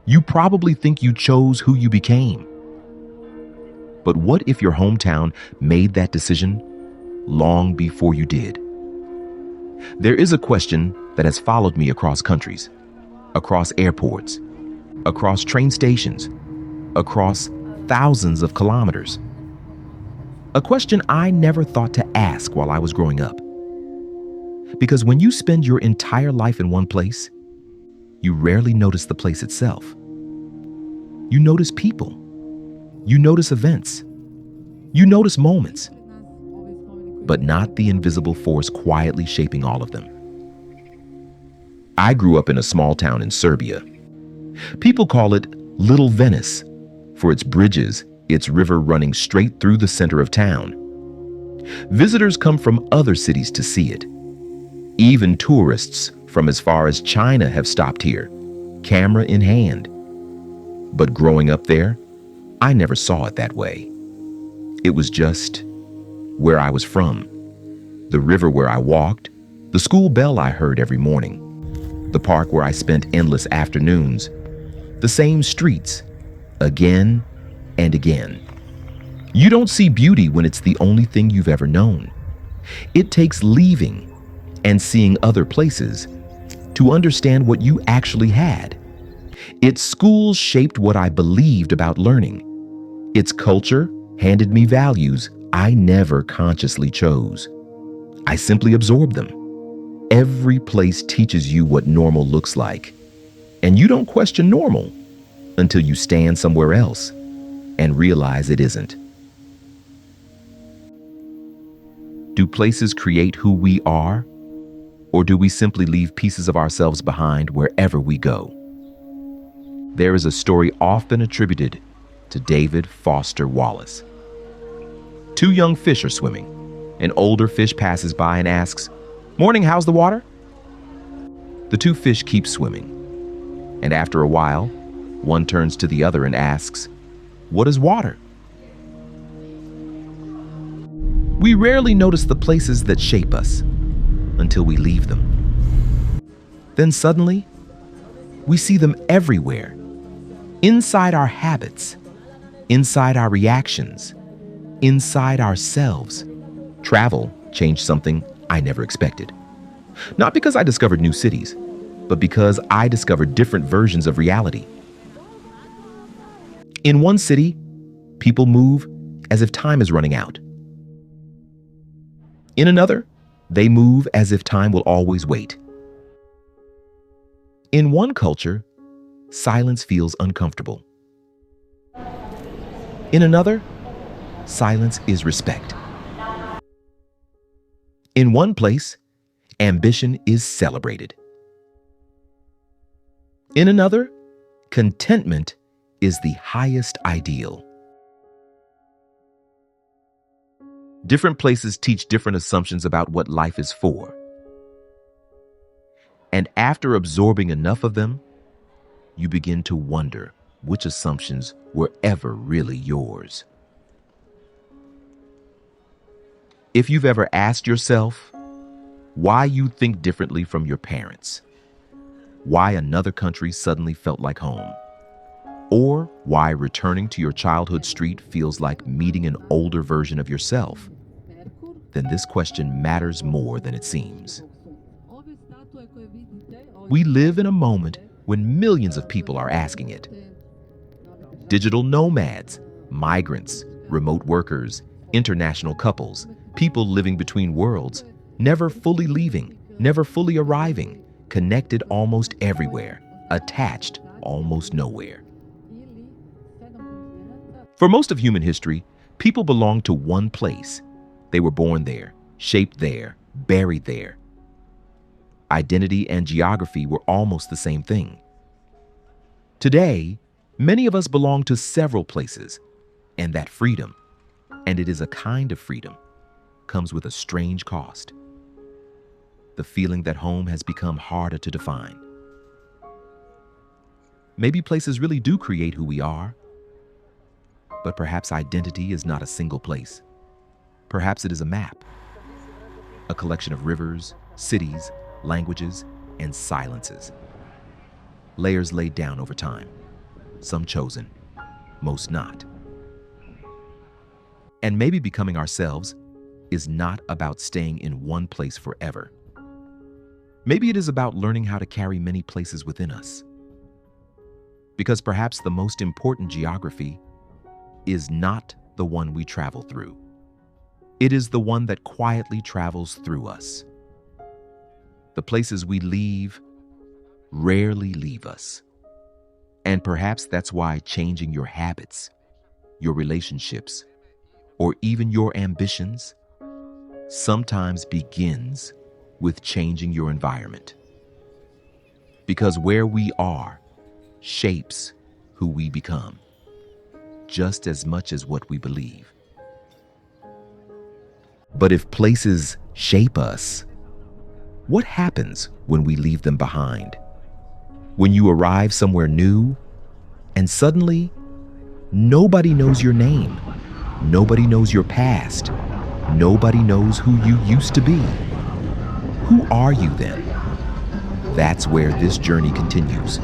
You probably think you chose who you became. But what if your hometown made that decision long before you did? There is a question that has followed me across countries, across airports, across train stations, across thousands of kilometers. A question I never thought to ask while I was growing up. Because when you spend your entire life in one place, you rarely notice the place itself. You notice people. You notice events. You notice moments. But not the invisible force quietly shaping all of them. I grew up in a small town in Serbia. People call it Little Venice for its bridges, its river running straight through the center of town. Visitors come from other cities to see it. Even tourists from as far as China have stopped here, camera in hand. But growing up there, I never saw it that way. It was just where I was from, the river where I walked, the school bell I heard every morning, the park where I spent endless afternoons, the same streets, again and again. You don't see beauty when it's the only thing you've ever known. It takes leaving and seeing other places to understand what you actually had. Its schools shaped what I believed about learning. Its culture handed me values I never consciously chose. I simply absorbed them. Every place teaches you what normal looks like, and you don't question normal until you stand somewhere else and realize it isn't. Do places create who we are, or do we simply leave pieces of ourselves behind wherever we go? There is a story often attributed to David Foster Wallace. Two young fish are swimming. An older fish passes by and asks, "Morning, how's the water?" The two fish keep swimming, and after a while, one turns to the other and asks, "What is water?" We rarely notice the places that shape us until we leave them. Then suddenly, we see them everywhere, inside our habits, inside our reactions, inside ourselves. Travel changed something I never expected. Not because I discovered new cities, but because I discovered different versions of reality. In one city, people move as if time is running out. In another, they move as if time will always wait. In one culture, silence feels uncomfortable. In another, silence is respect. In one place, ambition is celebrated. In another, contentment is the highest ideal. Different places teach different assumptions about what life is for. And after absorbing enough of them, you begin to wonder which assumptions were ever really yours. If you've ever asked yourself why you think differently from your parents, why another country suddenly felt like home, or why returning to your childhood street feels like meeting an older version of yourself, then this question matters more than it seems. We live in a moment when millions of people are asking it. Digital nomads, migrants, remote workers, international couples, people living between worlds, never fully leaving, never fully arriving, connected almost everywhere, attached almost nowhere. For most of human history, people belonged to one place. They were born there, shaped there, buried there. Identity and geography were almost the same thing. Today, many of us belong to several places, and that freedom, and it is a kind of freedom, comes with a strange cost. The feeling that home has become harder to define. Maybe places really do create who we are, but perhaps identity is not a single place. Perhaps it is a map, a collection of rivers, cities, languages, and silences. Layers laid down over time. some chosen, most not. And maybe becoming ourselves is not about staying in one place forever. Maybe it is about learning how to carry many places within us. Because perhaps the most important geography is not the one we travel through. It is the one that quietly travels through us. The places we leave rarely leave us. And perhaps that's why changing your habits, your relationships, or even your ambitions sometimes begins with changing your environment. Because where we are shapes who we become, just as much as what we believe. But if places shape us, what happens when we leave them behind? When you arrive somewhere new and suddenly nobody knows your name, nobody knows your past, nobody knows who you used to be. Who are you then? That's where this journey continues.